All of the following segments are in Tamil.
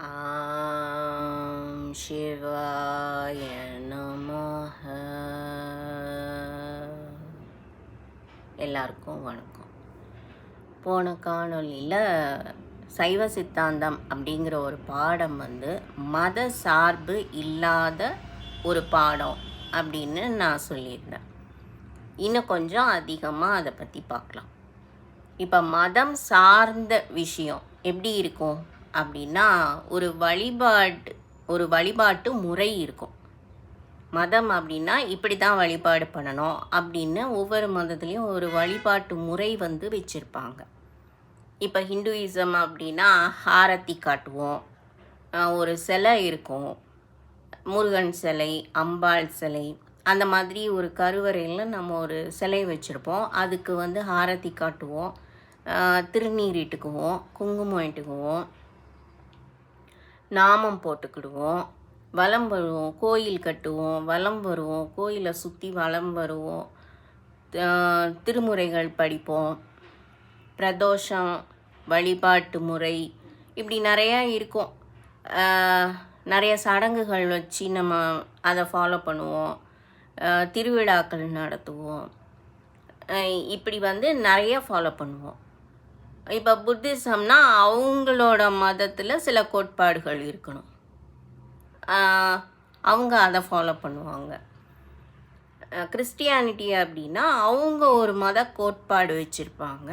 ஆம் சிவாய நமஹ. எல்லாருக்கும் வணக்கம். போன காணொளியில் சைவ சித்தாந்தம் அப்படிங்கிற ஒரு பாடம் மத சார்பு இல்லாத ஒரு பாடம் அப்படின்னு நான் சொல்லியிருந்தேன். இன்னும் கொஞ்சம் அதிகமாக அதை பற்றி பார்க்கலாம். இப்போ மதம் சார்ந்த விஷயம் எப்படி இருக்கும் அப்படின்னா, ஒரு வழிபாட்டு முறை இருக்கும். மதம் அப்படின்னா இப்படி தான் வழிபாடு பண்ணணும் அப்படின்னு ஒவ்வொரு மதத்துலேயும் ஒரு வழிபாட்டு முறை வச்சுருப்பாங்க. இப்போ ஹிந்துயிசம் அப்படின்னா ஆரத்தி காட்டுவோம், ஒரு சிலை இருக்கும், முருகன் சிலை, அம்பாள் சிலை, அந்த மாதிரி ஒரு கருவறையில் நம்ம ஒரு சிலை வச்சுருப்போம். அதுக்கு ஆரத்தி காட்டுவோம், திருநீர் இட்டுக்குவோம், குங்குமம் இட்டுக்குவோம், நாமம் போட்டுக்கிடுவோம், வலம் வருவோம், கோயில் கட்டுவோம், வலம் வருவோம், கோயிலை சுற்றி வலம் வருவோம், திருமுறைகள் படிப்போம், பிரதோஷம், வழிபாட்டு முறை, இப்படி நிறையா இருக்கும். நிறைய சடங்குகள் வச்சு நம்ம அதை ஃபாலோ பண்ணுவோம், திருவிழாக்கள் நடத்துவோம், இப்படி நிறைய ஃபாலோ பண்ணுவோம். இப்போ புத்திசம்னா அவங்களோட மதத்தில் சில கோட்பாடுகள் இருக்கணும், அவங்க அதை ஃபாலோ பண்ணுவாங்க. கிறிஸ்டியானிட்டி அப்படின்னா அவங்க ஒரு மத கோட்பாடு வச்சுருப்பாங்க,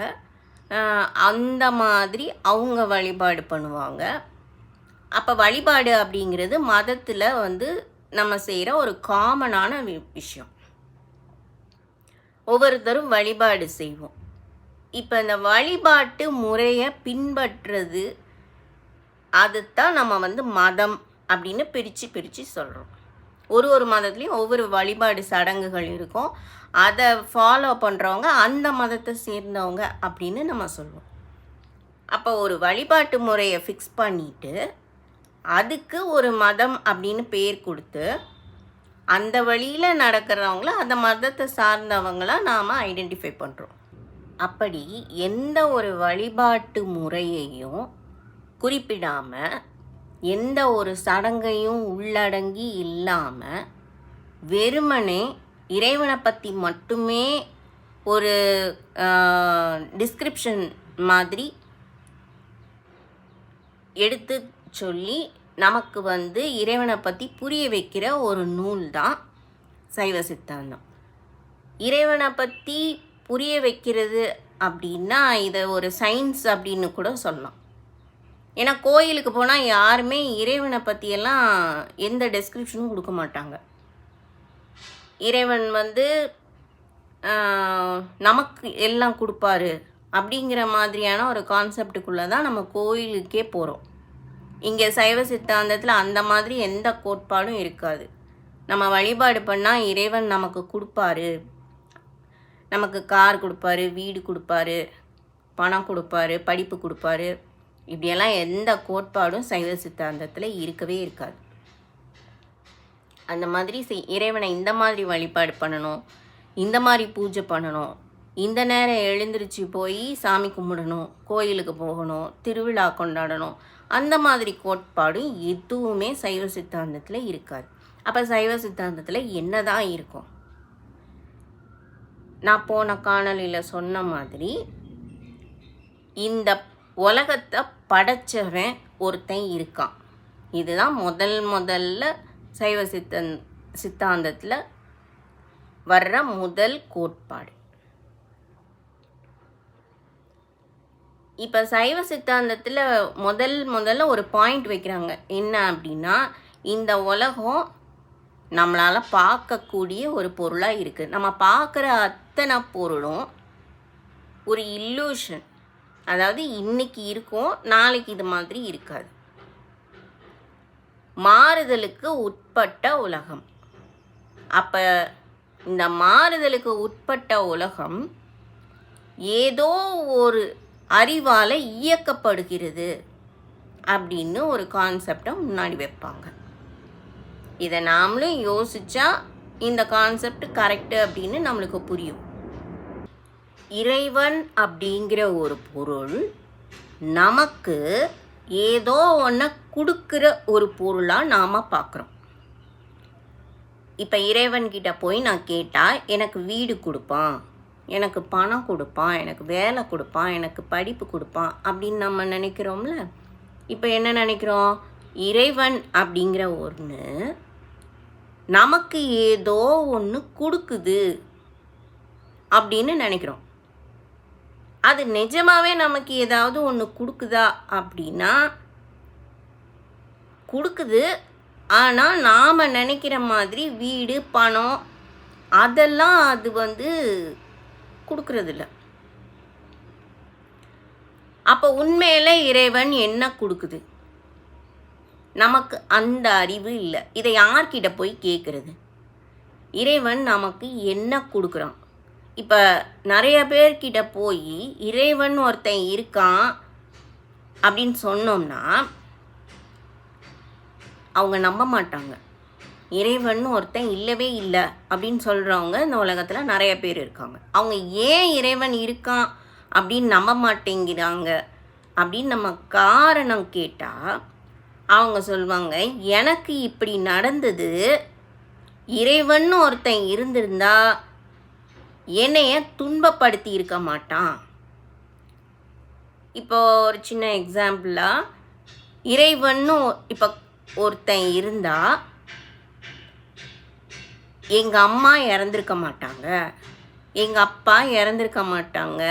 அந்த மாதிரி அவங்க வழிபாடு பண்ணுவாங்க. அப்போ வழிபாடு அப்படிங்கிறது மதத்தில் நம்ம செய்கிற ஒரு காமனான விஷயம். ஒவ்வொருத்தரும் வழிபாடு செய்வோம். இப்போ இந்த வழிபாட்டு முறையை பின்பற்றுறது, அதுதான் நம்ம மதம் அப்படின்னு பிரித்து சொல்கிறோம். ஒரு மதத்துலேயும் ஒவ்வொரு வழிபாடு சடங்குகள் இருக்கும். அதை ஃபாலோ பண்ணுறவங்க அந்த மதத்தை சேர்ந்தவங்க அப்படின்னு நம்ம சொல்லுவோம். அப்போ ஒரு வழிபாட்டு முறையை ஃபிக்ஸ் பண்ணிவிட்டு அதுக்கு ஒரு மதம் அப்படின்னு பேர் கொடுத்து அந்த வழியில் நடக்கிறவங்கள அந்த மதத்தை சார்ந்தவங்களாக நாம் ஐடென்டிஃபை பண்ணுறோம். அப்படி எந்த ஒரு வழிபாட்டு முறையையும் குறிப்பிடாமல், எந்த ஒரு சடங்கையும் உள்ளடங்கி இல்லாமல், வெறுமனே இறைவனை பற்றி மட்டுமே ஒரு டிஸ்கிரிப்ஷன் மாதிரி எடுத்து சொல்லி நமக்கு இறைவனை பற்றி புரிய வைக்கிற ஒரு நூல் தான் சைவ சித்தாந்தம். இறைவனை பற்றி புரிய வைக்கிறது அப்படின்னா இதை ஒரு சயின்ஸ் அப்படின்னு கூட சொல்லலாம். ஏன்னா கோயிலுக்கு போனால் யாருமே இறைவனை பற்றியெல்லாம் எந்த டெஸ்கிரிப்ஷனும் கொடுக்க மாட்டாங்க. இறைவன் நமக்கு எல்லாம் கொடுப்பாரு அப்படிங்கிற மாதிரியான ஒரு கான்செப்டுக்குள்ளே தான் நம்ம கோயிலுக்கே போகிறோம். இங்கே சைவ சித்தாந்தத்தில் அந்த மாதிரி எந்த கோட்பாடும் இருக்காது. நம்ம வழிபாடு பண்ணால் இறைவன் நமக்கு கொடுப்பாரு, நமக்கு கார் கொடுப்பாரு, வீடு கொடுப்பாரு, பணம் கொடுப்பாரு, படிப்பு கொடுப்பாரு, இப்படியெல்லாம் எந்த கோட்பாடும் சைவ சித்தாந்தத்தில் இருக்கவே இருக்காது. அந்த மாதிரி இறைவனை இந்த மாதிரி வழிபாடு பண்ணணும், இந்த மாதிரி பூஜை பண்ணணும், இந்த நேரம் எழுந்திரிச்சு போய் சாமி கும்பிடணும், கோயிலுக்கு போகணும், திருவிழா கொண்டாடணும், அந்த மாதிரி கோட்பாடும் எதுவுமே சைவ சித்தாந்தத்தில் இருக்காது. அப்போ சைவ சித்தாந்தத்தில் என்ன தான் இருக்கும்? நான் போன காணொளியில் சொன்ன மாதிரி இந்த உலகத்தை படைச்சவன் ஒருத்தன் இருக்கான். இதுதான் முதல்ல சைவ சித்தாந்தத்தில் வர்ற முதல் கோட்பாடு. இப்போ சைவ சித்தாந்தத்தில் முதல்ல ஒரு பாயிண்ட் வைக்கிறாங்க. என்ன அப்படின்னா, இந்த உலகம் நம்மளால் பார்க்கக்கூடிய ஒரு பொருளாக இருக்குது. நம்ம பார்க்குற அத்தனை பொருளும் ஒரு இல்லூஷன். அதாவது இன்னைக்கு இருக்கும், நாளைக்கு இது மாதிரி இருக்காது. மாறுதலுக்கு உட்பட்ட உலகம். அப்போ இந்த மாறுதலுக்கு உட்பட்ட உலகம் ஏதோ ஒரு அறிவால் இயக்கப்படுகிறது அப்படின்னு ஒரு கான்செப்டை முன்னாடி வைப்பாங்க. இதை நாமளும் யோசித்தா இந்த கான்செப்ட் கரெக்டு அப்படின்னு நம்மளுக்கு புரியும். இறைவன் அப்படிங்கிற ஒரு பொருள் நமக்கு ஏதோ ஒன்று கொடுக்குற ஒரு பொருளாக நாம் பார்க்குறோம். இப்போ இறைவன்கிட்ட போய் நான் கேட்டால் எனக்கு வீடு கொடுப்பான், எனக்கு பணம் கொடுப்பான், எனக்கு வேலை கொடுப்பான், எனக்கு படிப்பு கொடுப்பான் அப்படின்னு நம்ம நினைக்கிறோம்ல. இப்போ என்ன நினைக்கிறோம்? இறைவன் அப்படிங்கிற ஒன்று நமக்கு ஏதோ ஒன்று கொடுக்குது அப்படின்னு நினைக்கிறோம். அது நிஜமாவே நமக்கு ஏதாவது ஒன்று கொடுக்குதா அப்படின்னா கொடுக்குது. ஆனால் நாம் நினைக்கிற மாதிரி வீடு பணம் அதெல்லாம் அது கொடுக்கறதில்ல. அப்போ உண்மையில இறைவன் என்ன கொடுக்குது? நமக்கு அந்த அறிவு இல்லை. இதை யார்கிட்ட போய் கேட்குறது? இறைவன் நமக்கு என்ன கொடுக்குறான்? இப்போ நிறைய பேர்கிட்ட போய் இறைவன் ஒருத்தன் இருக்கான் அப்படின்னு சொன்னோம்னா அவங்க நம்ப மாட்டாங்க. இறைவன் ஒருத்தன் இல்லவே இல்லை அப்படின்னு சொல்கிறவங்க இந்த உலகத்தில் நிறைய பேர் இருக்காங்க. அவங்க ஏன் இறைவன் இருக்கான் அப்படின்னு நம்ப மாட்டேங்கிறாங்க அப்படின்னு நம்ம காரணம் கேட்டால் அவங்க சொல்லுவாங்க, எனக்கு இப்படி நடந்தது, இறைவன் ஒருத்தன் இருந்திருந்தா என்னைய துன்பப்படுத்தி இருக்க மாட்டான். இப்போ ஒரு சின்ன எக்ஸாம்பிளாக, இறைவன்னு இப்போ ஒருத்தன் இருந்தா எங்கள் அம்மா இறந்துருக்க மாட்டாங்க, எங்கள் அப்பா இறந்துருக்க மாட்டாங்க,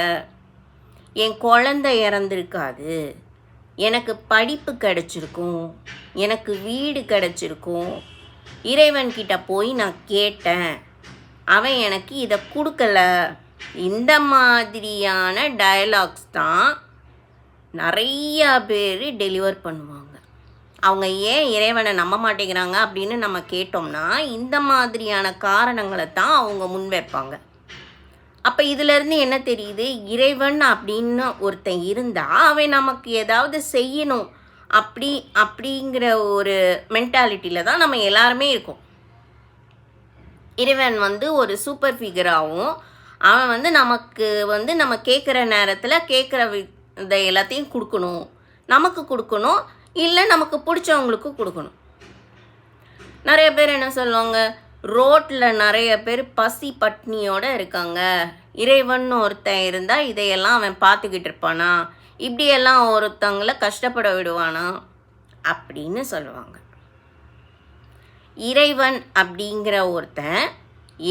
என் குழந்தை இறந்துருக்காது, எனக்கு படிப்பு கிடச்சிருக்கும், எனக்கு வீடு கிடச்சிருக்கும். இறைவன்கிட்ட போய் நான் கேட்டேன், அவன் எனக்கு இதை கொடுக்கல. இந்த மாதிரியான டயலாக்ஸ் தான் நிறையா பேர் டெலிவர் பண்ணுவாங்க. அவங்க ஏன் இறைவனை நம்ப மாட்டேங்கிறாங்க அப்படின்னு நம்ம கேட்டோம்னா இந்த மாதிரியான காரணங்களை தான் அவங்க முன்வைப்பாங்க. அப்போ இதிலேருந்து என்ன தெரியுது? இறைவன் அப்படின்னு ஒருத்தன் இருந்தால் அவன் நமக்கு ஏதாவது செய்யணும் அப்படிங்கிற ஒரு மென்டாலிட்டியில் தான் நம்ம எல்லாருமே இருக்கோம். இறைவன் ஒரு சூப்பர் ஃபிகராகவும் அவன் நமக்கு நம்ம கேட்குற நேரத்தில் கேட்குற இதை எல்லாத்தையும் கொடுக்கணும், நமக்கு கொடுக்கணும், இல்லை நமக்கு பிடிச்சவங்களுக்கு கொடுக்கணும். நிறைய பேர் என்ன சொல்லுவாங்க, ரோட்டில் நிறைய பேர் பசி பட்னியோடு இருக்காங்க, இறைவன் ஒருத்தன் இருந்தால் இதையெல்லாம் அவன் பார்த்துக்கிட்டு இருப்பானா, இப்படியெல்லாம் ஒருத்தவங்களை கஷ்டப்பட விடுவானா அப்படின்னு சொல்லுவாங்க. இறைவன் அப்படிங்கிற ஒருத்தன்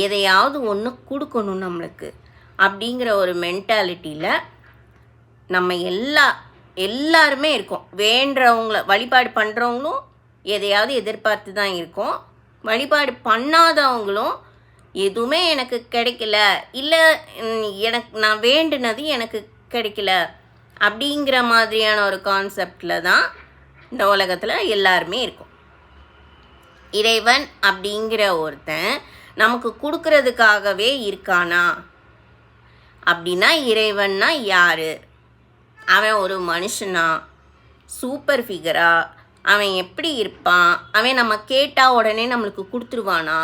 எதையாவது ஒன்று கொடுக்கணும் நம்மளுக்கு அப்படிங்கிற ஒரு மென்டாலிட்டியில் நம்ம எல்லாருமே இருக்கோம். வேண்டுறவங்கள வழிபாடு பண்ணுறவங்களும் எதையாவது எதிர்பார்த்து தான் இருக்கோம். வழிபாடு பண்ணாதவங்களும் எதுவுமே எனக்கு கிடைக்கல, இல்லை நான் வேண்டுனது எனக்கு கிடைக்கல அப்படிங்கிற மாதிரியான ஒரு கான்செப்டில் தான் இந்த உலகத்தில் எல்லாருமே இருக்கும். இறைவன் அப்படிங்கிற ஒருத்தன் நமக்கு கொடுக்கறதுக்காகவே இருக்கானா அப்படின்னா இறைவன்னா யார்? அவன் ஒரு மனுஷனா, சூப்பர் ஃபிகரா, அவன் எப்படி இருப்பான், அவன் நம்ம கேட்டால் உடனே நம்மளுக்கு கொடுத்துருவானா,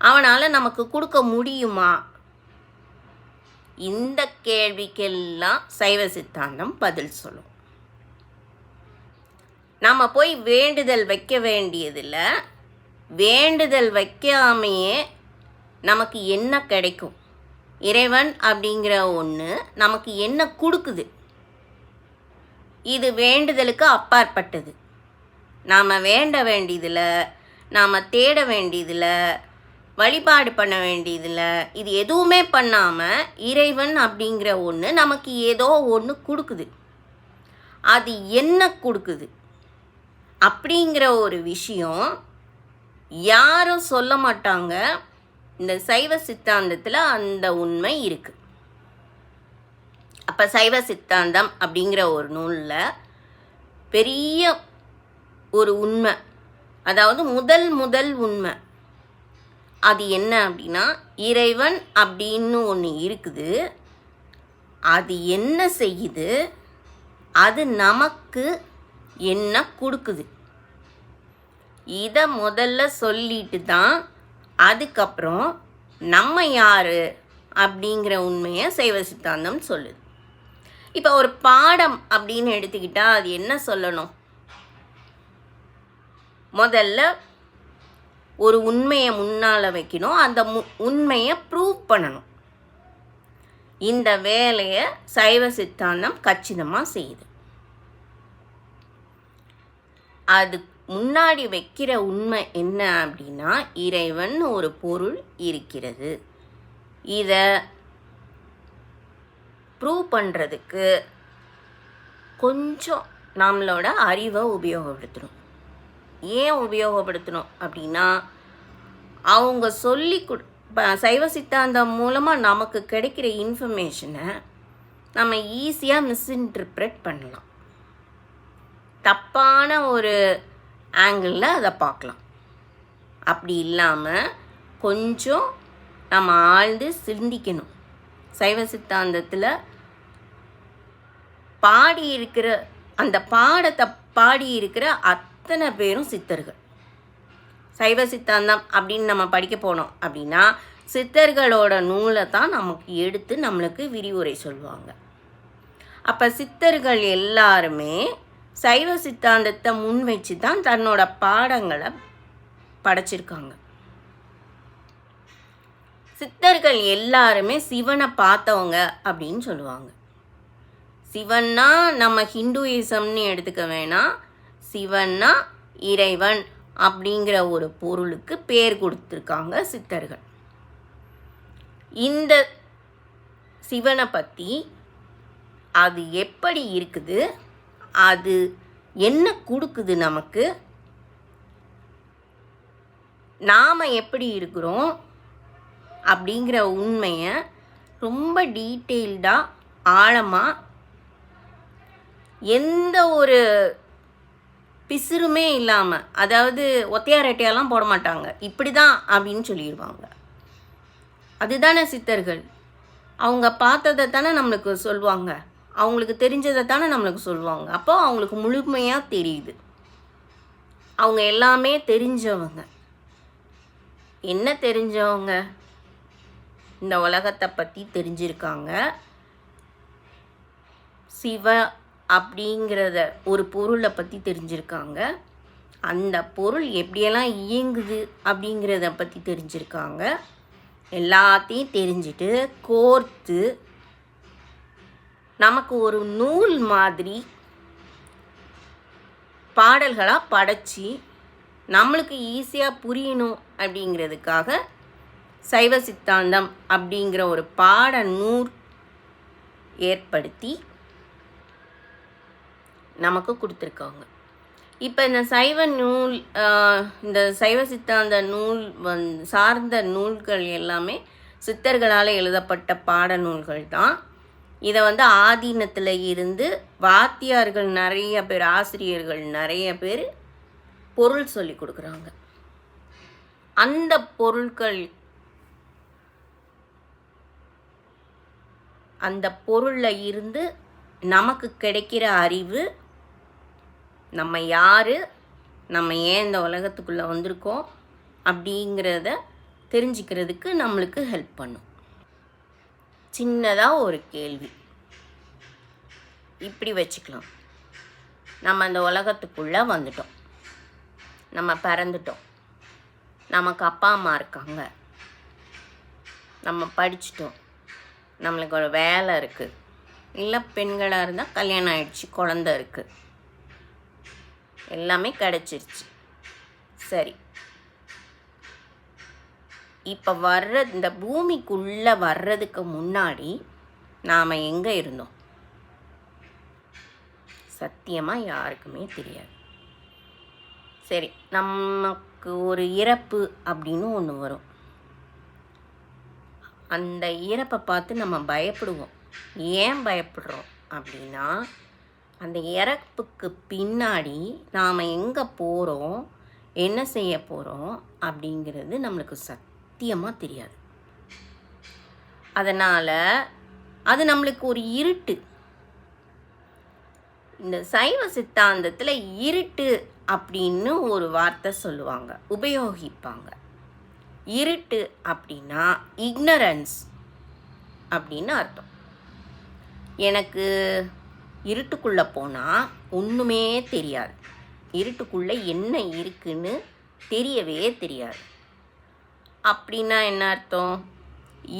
அவனால் நமக்கு கொடுக்க முடியுமா? இந்த கேள்விக்கெல்லாம் சைவ சித்தாந்தம் பதில் சொல்லும். நம்ம போய் வேண்டுதல் வைக்க வேண்டியதில்லை, வேண்டுதல் வைக்காமையே நமக்கு என்ன கிடைக்கும்? இறைவன் அப்படிங்கிற ஒன்று நமக்கு என்ன கொடுக்குது? இது வேண்டுதலுக்கு அப்பாற்பட்டது. நாம் வேண்ட வேண்டியதில்லை, நாம் தேட வேண்டியதில்லை, வழிபாடு பண்ண வேண்டியதில்லை. இது எதுவுமே பண்ணாமல் இறைவன் அப்படிங்கிற ஒன்று நமக்கு ஏதோ ஒன்று கொடுக்குது. அது என்ன கொடுக்குது அப்படிங்கிற ஒரு விஷயம் யாரும் சொல்ல மாட்டாங்க. இந்த சைவ சித்தாந்தத்தில் அந்த உண்மை இருக்குது. அப்போ சைவ சித்தாந்தம் அப்படிங்கிற ஒரு நூலில் பெரிய ஒரு உண்மை, அதாவது முதல் உண்மை அது என்ன அப்படின்னா, இறைவன் அப்படின்னு ஒன்று இருக்குது, அது என்ன செய்யுது, அது நமக்கு என்ன கொடுக்குது. இதை முதல்ல சொல்லிட்டு தான் அதுக்கப்புறம் நம்ம யார் அப்படிங்கிற உண்மையை சைவ சித்தாந்தம் சொல்லுது. இப்போ ஒரு பாடம் அப்படின்னு எடுத்துக்கிட்டா அது என்ன சொல்லணும்? முதல்ல ஒரு உண்மையை முன்னால் வைக்கணும். அந்த உண்மையை ப்ரூவ் பண்ணணும். இந்த வேலையை சைவ சித்தாந்தம் கச்சிதமாக செய்யுது. அது முன்னாடி வைக்கிற உண்மை என்ன அப்படின்னா, இறைவன் ஒரு பொருள் இருக்கிறது. இதை ப்ரூவ் பண்ணுறதுக்கு கொஞ்சம் நம்மளோட அறிவை உபயோகப்படுத்தணும். ஏன் உபயோகப்படுத்தணும் அப்படின்னா, அவங்க சொல்லி சைவ சித்தாந்தம் மூலமாக நமக்கு கிடைக்கிற இன்ஃபர்மேஷனை நம்ம ஈஸியாக மிஸ்இன்டர்ப்ரெட் பண்ணலாம். தப்பான ஒரு ஆங்கிளில் அதை பார்க்கலாம். அப்படி இல்லாமல் கொஞ்சம் நம்ம ஆழ்ந்து சிந்திக்கணும். சைவ சித்தாந்தத்தில் பாடியிருக்கிற அந்த பாடத்தை பாடியிருக்கிற அத்தனை பேரும் சித்தர்கள். சைவ சித்தாந்தம் அப்படின்னு நம்ம படிக்க போனோம் அப்படின்னா சித்தர்களோட நூலை தான் நமக்கு எடுத்து நம்மளுக்கு விரிவுரை சொல்லுவாங்க. அப்போ சித்தர்கள் எல்லாருமே சைவ சித்தாந்தத்தை முன் வச்சு தான் தன்னோட பாடங்களை படைச்சிருக்காங்க. சித்தர்கள் எல்லாருமே சிவனை பார்த்தவங்க அப்படின்னு சொல்லுவாங்க. சிவன்னா நம்ம ஹிந்துயிசம்னு எடுத்துக்க வேணாம். சிவன்னா இறைவன் அப்படிங்கிற ஒரு பொருளுக்கு பேர் கொடுத்துருக்காங்க சித்தர்கள். இந்த சிவனை பற்றி அது எப்படி இருக்குது, அது என்ன கொடுக்குது நமக்கு, நாம் எப்படி இருக்கிறோம் அப்படிங்கிற உண்மையை ரொம்ப டீட்டெயில்டாக ஆழமாக எந்த ஒரு பிசுறுமே இல்லாமல், அதாவது ஒத்தையாரட்டையெல்லாம் போட மாட்டாங்க, இப்படி தான் அப்படின்னு சொல்லிடுவாங்க. அதுதானே சித்தர்கள். அவங்க பார்த்ததை தானே நம்மளுக்கு சொல்லுவாங்க, அவங்களுக்கு தெரிஞ்சதை தானே நம்மளுக்கு சொல்லுவாங்க. அப்போ அவங்களுக்கு முழுமையாக தெரியுது. அவங்க எல்லாமே தெரிஞ்சவங்க. என்ன தெரிஞ்சவங்க? இந்த உலகத்தை பற்றி தெரிஞ்சிருக்காங்க. சிவ அப்படிங்கிறத ஒரு பொருளை பற்றி தெரிஞ்சிருக்காங்க. அந்த பொருள் எப்படியெல்லாம் இயங்குது அப்படிங்கிறத பற்றி தெரிஞ்சிருக்காங்க. எல்லாத்தையும் தெரிஞ்சுட்டு கோர்த்து நமக்கு ஒரு நூல் மாதிரி பாடல்களாக படைச்சி நம்மளுக்கு ஈஸியாக புரியணும் அப்படிங்கிறதுக்காக சைவ சித்தாந்தம் அப்படிங்கிற ஒரு பாட நூல் ஏற்படுத்தி நமக்கு கொடுத்துருக்காங்க. இப்போ இந்த சைவ நூல், இந்த சைவ சித்தாந்த நூல் சார்ந்த நூல்கள் எல்லாமே சித்தர்களால் எழுதப்பட்ட பாட நூல்கள் தான். இதை ஆதீனத்தில் இருந்து வாத்தியார்கள் நிறைய பேர், ஆசிரியர்கள் நிறைய பேர் பொருள் சொல்லி கொடுக்குறாங்க. அந்த பொருட்கள், அந்த பொருளில் இருந்து நமக்கு கிடைக்கிற அறிவு, நம்ம யார், நம்ம ஏன் இந்த உலகத்துக்குள்ளே வந்திருக்கோம் அப்படிங்கிறத தெரிஞ்சுக்கிறதுக்கு நம்மளுக்கு ஹெல்ப் பண்ணும். சின்னதாக ஒரு கேள்வி இப்படி வச்சுக்கலாம். நம்ம அந்த உலகத்துக்குள்ளே வந்துட்டோம், நம்ம பிறந்துட்டோம், நமக்கு அப்பா அம்மா இருக்காங்க, நம்ம படிச்சிட்டோம், நம்மளுக்கு ஒரு வேலை இருக்குது, இல்லை பெண்களாக இருந்தால் கல்யாணம் ஆயிடுச்சு, குழந்த இருக்குது, எல்லாமே கிடச்சிருச்சு. சரி, இப்போ இந்த பூமிக்குள்ளே வர்றதுக்கு முன்னாடி நாம் எங்கே இருந்தோம்? சத்தியமாக யாருக்குமே தெரியாது. சரி, நமக்கு ஒரு இறப்பு அப்படின்னு ஒன்று வரும். அந்த இறப்பை பார்த்து நம்ம பயப்படுவோம். ஏன் பயப்படுறோம் அப்படின்னா, அந்த இறப்புக்கு பின்னாடி நாம் எங்கே போகிறோம், என்ன செய்ய போகிறோம் அப்படிங்கிறது நம்மளுக்கு சத்தியமாக தெரியாது. அதனால் அது நம்மளுக்கு ஒரு இருட்டு. இந்த சைவ சித்தாந்தத்தில் இருட்டு அப்படின்னு ஒரு வார்த்தை சொல்லுவாங்க, உபயோகிப்பாங்க. இருட்டு அப்படின்னா இக்னரன்ஸ் அப்படின்னு அர்த்தம். எனக்கு இருட்டுக்குள்ளே போனால் ஒன்றுமே தெரியாது. இருட்டுக்குள்ளே என்ன இருக்குன்னு தெரியவே தெரியாது. அப்படின்னா என்ன அர்த்தம்?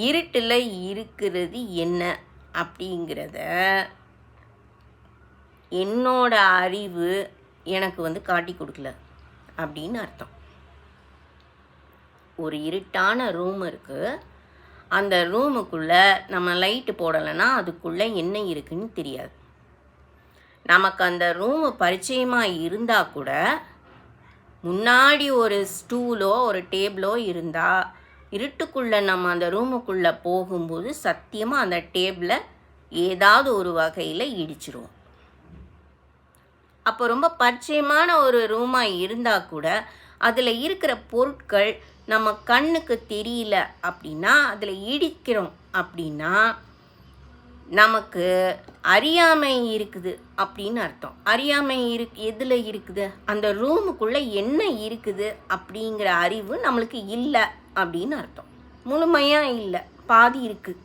இருட்டில் இருக்கிறது என்ன அப்படிங்கிறத என்னோட அறிவு எனக்கு காட்டி கொடுக்கல அப்படின்னு அர்த்தம். ஒரு இருட்டான ரூம் இருக்குது. அந்த ரூமுக்குள்ளே நம்ம லைட்டு போடலைன்னா அதுக்குள்ளே என்ன இருக்குன்னு தெரியாது. நமக்கு அந்த ரூமு பரிச்சயமாக இருந்தால் கூட முன்னாடி ஒரு ஸ்டூலோ ஒரு டேபிளோ இருந்தால் இருட்டுக்குள்ளே நம்ம அந்த ரூமுக்குள்ளே போகும்போது சத்தியமாக அந்த டேபிளை ஏதாவது ஒரு வகையில் இடிச்சிருவோம். அப்போ ரொம்ப பரிச்சயமான ஒரு ரூமாக இருந்தால் கூட அதில் இருக்கிற பொருட்கள் நம்ம கண்ணுக்கு தெரியல அப்படின்னா, அதில் இடிக்கிறோம் அப்படின்னா நமக்கு அறியாமை இருக்குது அப்படின்னு அர்த்தம். அறியாமை எதில் இருக்குது? அந்த ரூமுக்குள்ளே என்ன இருக்குது அப்படிங்கிற அறிவு நம்மளுக்கு இல்லை அப்படின்னு அர்த்தம். முழுமையாக இல்லை, பாதி இருக்குது.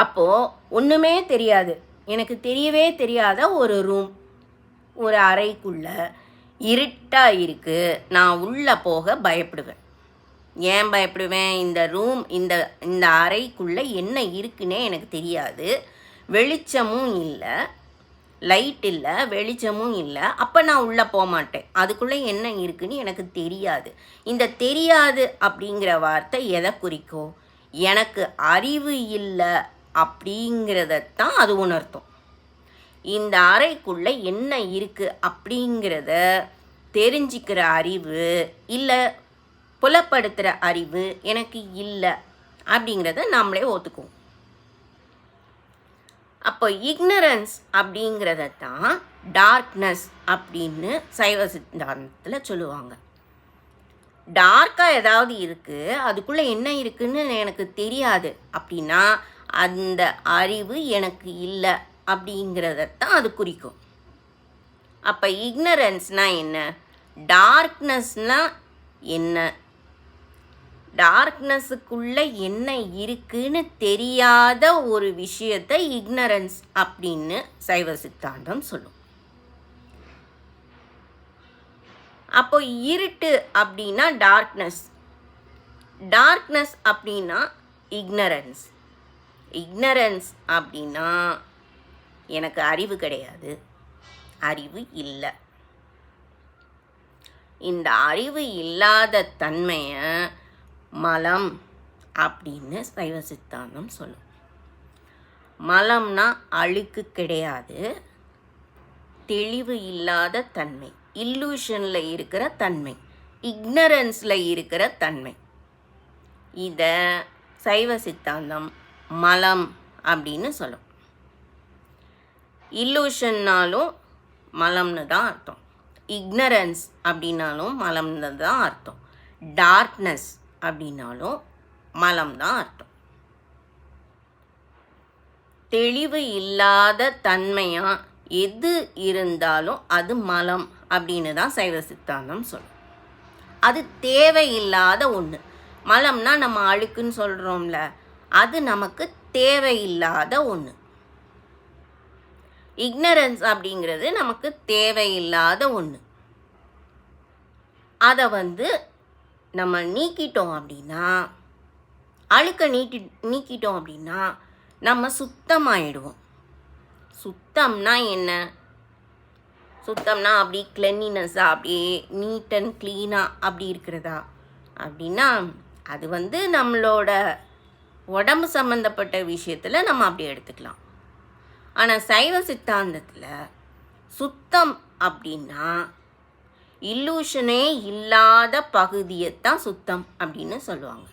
அப்போது ஒன்றுமே தெரியாது, எனக்கு தெரியவே தெரியாத ஒரு ரூம், ஒரு அறைக்குள்ளே இருட்டாக இருக்குது. நான் உள்ளே போக பயப்படுவேன். ஏன் பயப்படுவேன்? இந்த ரூம் இந்த அறைக்குள்ளே என்ன இருக்குன்னே எனக்கு தெரியாது. வெளிச்சமும் இல்லை, லைட் இல்லை, வெளிச்சமும் இல்லை. அப்போ நான் உள்ளே போக மாட்டேன். அதுக்குள்ளே என்ன இருக்குன்னு எனக்கு தெரியாது. இந்த தெரியாது அப்படிங்கிற வார்த்தை எதை குறிக்கும்? எனக்கு அறிவு இல்லை அப்படிங்கிறதான் அது உணர்த்தும். இந்த அறைக்குள்ளே என்ன இருக்குது அப்படிங்கிறத தெரிஞ்சிக்கிற அறிவு இல்லை, புலப்படுத்துகிற அறிவு எனக்கு இல்லை அப்படிங்கிறத நம்மளே ஒத்துக்குவோம். அப்போ இக்னரன்ஸ் அப்படிங்கிறத தான் டார்க்னஸ் அப்படின்னு சைவ சித்தாந்தத்தில் சொல்லுவாங்க. டார்க்காக ஏதாவது இருக்குது, அதுக்குள்ளே என்ன இருக்குன்னு எனக்கு தெரியாது அப்படின்னா அந்த அறிவு எனக்கு இல்லை அப்படிங்கிறதான் அது குறிக்கும். அப்போ இக்னரன்ஸ்னால் என்ன? டார்க்னஸ்னால் என்ன? டார்க்னஸுக்குள்ளே என்ன இருக்குன்னு தெரியாத ஒரு விஷயத்தை இக்னரன்ஸ் அப்படின்னு சைவ சித்தாந்தம் சொல்லும். அப்போ இருட்டு அப்படின்னா டார்க்னஸ், டார்க்னஸ் அப்படின்னா இக்னரன்ஸ். இக்னரன்ஸ் அப்படின்னா எனக்கு அறிவு கிடையாது, அறிவு இல்லை. இந்த அறிவு இல்லாத தன்மையை மலம் அப்படின்னு சைவ சித்தாந்தம் சொல்லும். மலம்னா அழுக்கு கிடையாது, தெளிவு இல்லாத தன்மை, இல்லூஷனில் இருக்கிற தன்மை, இக்னரன்ஸில் இருக்கிற தன்மை. இதை சைவ சித்தாந்தம் மலம் அப்படின்னு சொல்லும். இல்லூஷன்னாலும் மலம்னு தான் அர்த்தம், இக்னரன்ஸ் அப்படின்னாலும் மலம்னு தான் அர்த்தம், டார்க்னஸ் அப்படின்னாலும் மலம் தான் அர்த்தம். தெளிவு இல்லாத தன்மையாக எது இருந்தாலும் அது மலம் அப்படின்னு தான் சைவ சித்தாந்தம் சொல்லும். அது தேவையில்லாத ஒன்று. மலம்னா நம்ம அழுக்குன்னு சொல்கிறோம்ல, அது நமக்கு தேவையில்லாத ஒன்று. இக்னரன்ஸ் அப்படிங்கிறது நமக்கு தேவையில்லாத ஒன்று. அதை நம்ம நீக்கிட்டோம் அப்படின்னா, அழுக்க நீக்கிட்டோம் அப்படின்னா நம்ம சுத்தமாயிடுவோம். சுத்தம்னா என்ன? சுத்தம்னா அப்படி கிளென்லினஸ்ஸாக, அப்படியே நீட் அண்ட் க்ளீனாக அப்படி இருக்கிறதா அப்படின்னா அது நம்மளோட உடம்பு சம்மந்தப்பட்ட விஷயத்தில் நம்ம அப்படி எடுத்துக்கலாம். ஆனால் சைவ சித்தாந்தத்தில் சுத்தம் அப்படின்னா இல்லூஷனே இல்லாத பகுதியைத்தான் சுத்தம் அப்படின்னு சொல்லுவாங்க.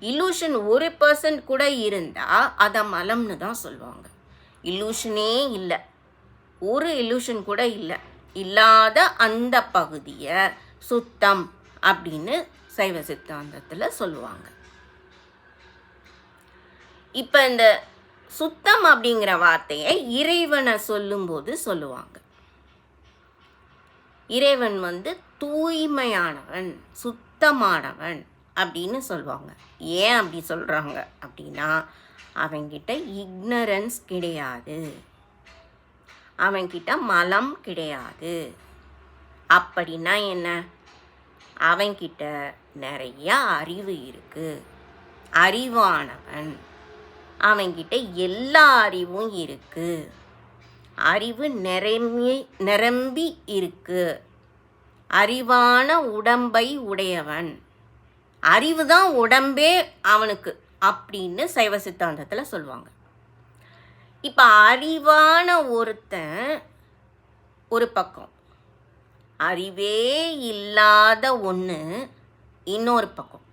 இல்லூஷன் 1% கூட இருந்தால் அதை மலம்னு தான் சொல்லுவாங்க. இல்லூஷனே இல்லை, ஒரு இல்லூஷன் கூட இல்லாத அந்த பகுதியை சுத்தம் அப்படின்னு சைவ சித்தாந்தத்தில் சொல்லுவாங்க. இப்போ இந்த சுத்தம் அப்படிங்கிற வார்த்தையை இறைவனை சொல்லும்போது சொல்லுவாங்க. இறைவன் தூய்மையானவன், சுத்தமானவன் அப்படின்னு சொல்லுவாங்க. ஏன் அப்படி சொல்கிறாங்க அப்படின்னா, அவன்கிட்ட இக்னரன்ஸ் கிடையாது, அவன்கிட்ட மலம் கிடையாது. அப்படின்னா என்ன? அவன்கிட்ட நிறைய அறிவு இருக்கு, அறிவானவன். அவன்கிட்ட எல்லா அறிவும் இருக்கு, அறிவு நிரம்பி இருக்கு, அறிவான உடம்பை உடையவன். அறிவு தான் உடம்பே அவனுக்கு அப்படின்னு சைவ சித்தாந்தத்தில் சொல்லுவாங்க. இப்போ அறிவான ஒருத்தன் ஒரு பக்கம், அறிவே இல்லாத ஒன்று இன்னொரு பக்கம்.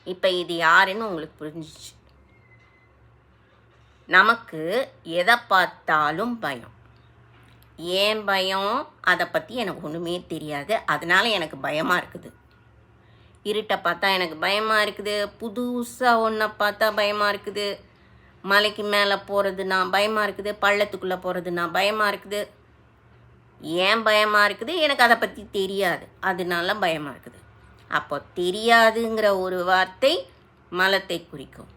இப்போ இது யாருன்னு உங்களுக்கு புரிஞ்சிச்சு. நமக்கு எதை பார்த்தாலும் பயம். ஏன் பயம்? அதை பற்றி எனக்கு ஒன்றுமே தெரியாது, அதனால எனக்கு பயமாக இருக்குது. இருட்டை பார்த்தா எனக்கு பயமாக இருக்குது, புதுசாக ஒன்றை பார்த்தா பயமாக இருக்குது, மலைக்கு மேலே போகிறதுனா பயமாக இருக்குது, பள்ளத்துக்குள்ளே போகிறதுனா பயமாக இருக்குது. ஏன் பயமாக இருக்குது? எனக்கு அதை பற்றி தெரியாது, அதனால பயமாக இருக்குது. அப்போ தெரியாதுங்கிற ஒரு வார்த்தை மலத்தை குறிக்கும்,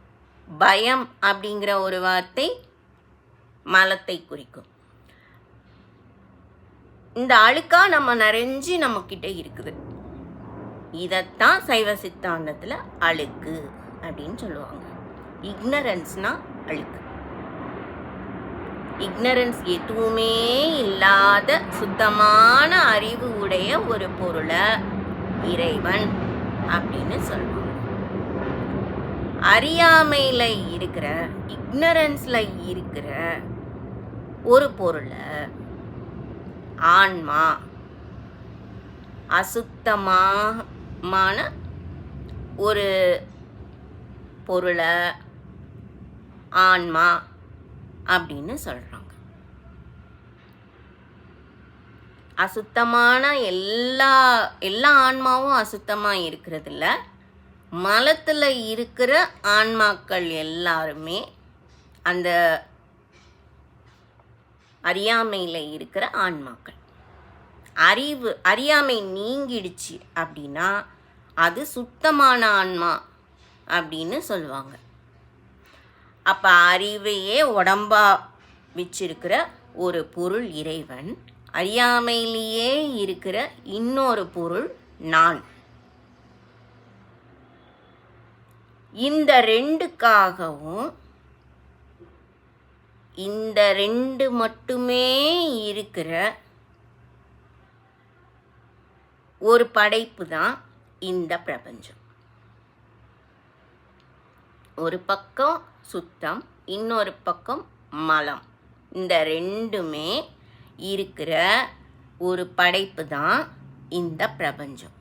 பயம் அப்படிங்கிற ஒரு வார்த்தை மலத்தை குறிக்கும். இந்த அழுக்கா நம்ம நிறைஞ்சி நம்மக்கிட்ட இருக்குது. இதைத்தான் சைவ சித்தாந்தத்தில் அழுக்கு அப்படின்னு சொல்லுவாங்க. இக்னரன்ஸ்னால் அழுக்கு. இக்னரன்ஸ் எதுவுமே இல்லாத சுத்தமான அறிவு உடைய ஒரு பொருளை இறைவன் அப்படின்னு சொல்லுவாங்க. அறியாமையில் இருக்கிற, இக்னரன்ஸில் இருக்கிற ஒரு பொருளை ஆன்மா, அசுத்தமான ஒரு பொருளை ஆன்மா அப்படின்னு சொல்கிறாங்க. அசுத்தமான எல்லா ஆன்மாவும் அசுத்தமாக இருக்கிறதில்ல. மலத்தில் இருக்கிற ஆன்மாக்கள் எல்லாருமே அந்த அறியாமையில் இருக்கிற ஆன்மாக்கள். அறியாமை நீங்கிடுச்சு அப்படின்னா அது சுத்தமான ஆன்மா அப்படின்னு சொல்லுவாங்க. அப்போ அறிவையே உடம்பா வச்சிருக்கிற ஒரு பொருள் இறைவன், அறியாமையிலேயே இருக்கிற இன்னொரு பொருள் நான். இந்த ரெண்டுக்காகவும், இந்த ரெண்டு மட்டுமே இருக்கிற ஒரு படைப்பு தான் இந்த பிரபஞ்சம். ஒரு பக்கம் சுத்தம், இன்னொரு பக்கம் மலம். இந்த ரெண்டுமே இருக்கிற ஒரு படைப்பு தான் இந்த பிரபஞ்சம்.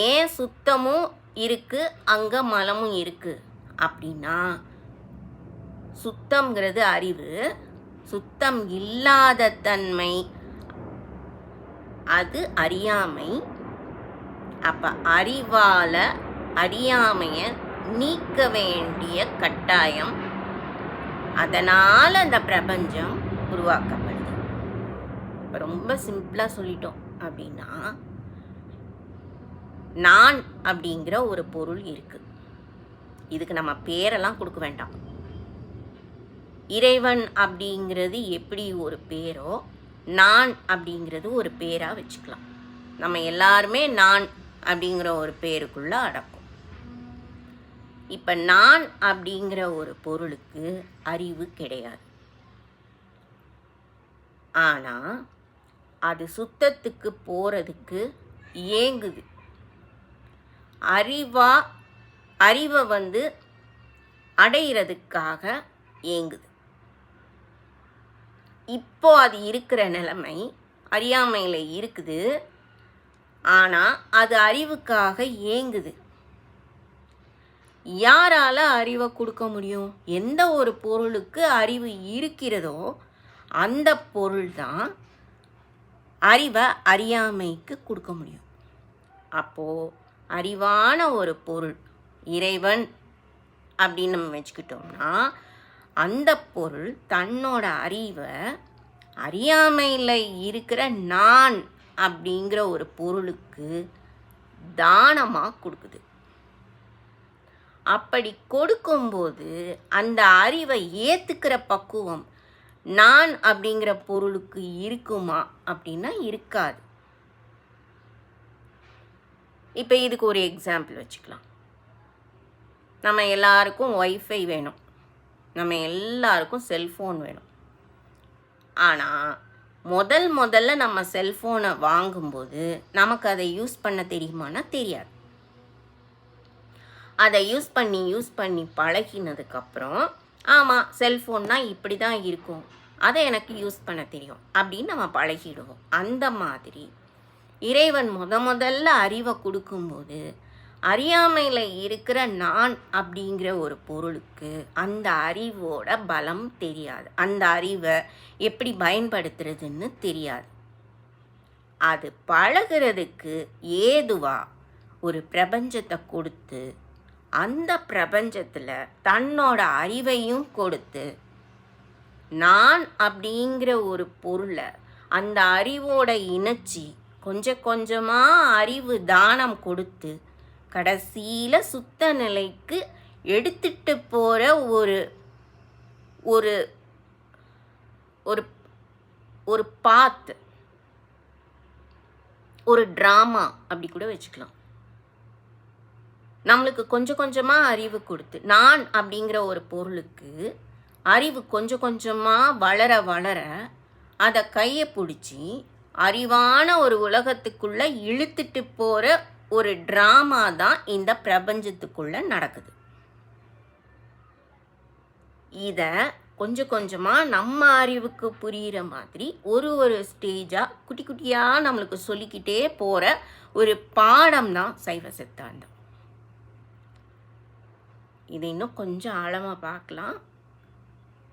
ஏன் சுத்தமும் இருக்கு அங்கே மலமும் இருக்கு அப்படின்னா, சுத்தம்ங்கிறது அறிவு, சுத்தம் இல்லாத தன்மை அது அறியாமை. அப்போ அறிவால் அறியாமையை நீக்க வேண்டிய கட்டாயம், அதனால் அந்த பிரபஞ்சம் உருவாக்கப்படுது. இப்போ ரொம்ப சிம்பிளாக சொல்லிட்டோம் அப்படின்னா, நான் அப்படிங்கிற ஒரு பொருள் இருக்குது. இதுக்கு நம்ம பேரெல்லாம் கொடுக்க வேண்டாம். இறைவன் அப்படிங்கிறது எப்படி ஒரு பேரோ, நான் அப்படிங்கிறது ஒரு பேராக வச்சுக்கலாம். நம்ம எல்லாருமே நான் அப்படிங்கிற ஒரு பேருக்குள்ளே அடக்கும். இப்போ நான் அப்படிங்கிற ஒரு பொருளுக்கு அறிவு கிடையாது. ஆனால் அது சுத்தத்துக்கு போகிறதுக்கு ஏங்குது. அறிவை அடையிறதுக்காக ஏங்குது. இப்போ அது இருக்கிற நிலைமை அறியாமையில் இருக்குது. ஆனால் அது அறிவுக்காக ஏங்குது. யாரால் அறிவை கொடுக்க முடியும்? எந்த ஒரு பொருளுக்கு அறிவு இருக்கிறதோ அந்த பொருள் தான் அறிவை அறியாமைக்கு கொடுக்க முடியும். அப்போது அறிவான ஒரு பொருள் இறைவன் அப்படின்னு நம்ம வச்சுக்கிட்டோம்னா, அந்த பொருள் தன்னோட அறிவை அறியாமையில் இருக்கிற நான் அப்படிங்கிற ஒரு பொருளுக்கு தானமாக கொடுக்குது. அப்படி கொடுக்கும்போது அந்த அறிவை ஏற்றுக்கிற பக்குவம் நான் அப்படிங்கிற பொருளுக்கு இருக்குமா அப்படின்னா இருக்காது. இப்போ இதுக்கு ஒரு எக்ஸாம்பிள் வச்சுக்கலாம். நம்ம எல்லாருக்கும் ஒய்ஃபை வேணும், நம்ம எல்லாருக்கும் செல்ஃபோன் வேணும். ஆனால் முதல்ல நம்ம செல்ஃபோனை வாங்கும்போது நமக்கு அதை யூஸ் பண்ண தெரியுமானா தெரியாது. அதை யூஸ் பண்ணி பழகினதுக்கப்புறம் ஆமாம் செல்ஃபோன்னா இப்படி தான் இருக்கும், அதை எனக்கு யூஸ் பண்ண தெரியும் அப்படின்னு நம்ம பழகிடுவோம். அந்த மாதிரி இறைவன் முதல்ல அறிவை கொடுக்கும்போது அறியாமையில் இருக்கிற நான் அப்படிங்கிற ஒரு பொருளுக்கு அந்த அறிவோட பலம் தெரியாது, அந்த அறிவை எப்படி பயன்படுத்துறதுன்னு தெரியாது. அது பழகிறதுக்கு ஏதுவா ஒரு பிரபஞ்சத்தை கொடுத்து அந்த பிரபஞ்சத்தில் தன்னோட அறிவையும் கொடுத்து நான் அப்படிங்கிற ஒரு பொருளை அந்த அறிவோட இணைச்சி கொஞ்சம் கொஞ்சமாக அறிவு தானம் கொடுத்து கடைசியில் சுத்த நிலைக்கு எடுத்துட்டு போகிற ஒரு ஒரு ஒரு ஒரு பாத்து, ஒரு ட்ராமா அப்படி கூட வச்சுக்கலாம். நம்மளுக்கு கொஞ்சம் கொஞ்சமாக அறிவு கொடுத்து நான் அப்படிங்கிற ஒரு பொருளுக்கு அறிவு கொஞ்சம் கொஞ்சமாக வளர வளர அதை கையை பிடிச்சி அறிவான ஒரு உலகத்துக்குள்ளே இழுத்துட்டு போகிற ஒரு ட்ராமா தான் இந்த பிரபஞ்சத்துக்குள்ளே நடக்குது. இதை கொஞ்சம் கொஞ்சமாக நம்ம அறிவுக்கு புரிகிற மாதிரி ஒரு ஸ்டேஜாக குட்டி குட்டியாக நம்மளுக்கு சொல்லிக்கிட்டே போகிற ஒரு பாடம் தான் சைவ சித்தாந்தம். இது இன்னும் கொஞ்சம் ஆழமாக பார்க்கலாம்.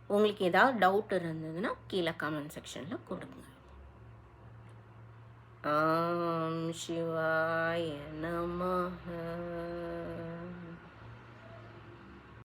உங்களுக்கு ஏதாவது டவுட் இருந்ததுன்னா கீழே கமெண்ட் செக்ஷனில் கொடுங்க. ஓம் சிவாய நமः.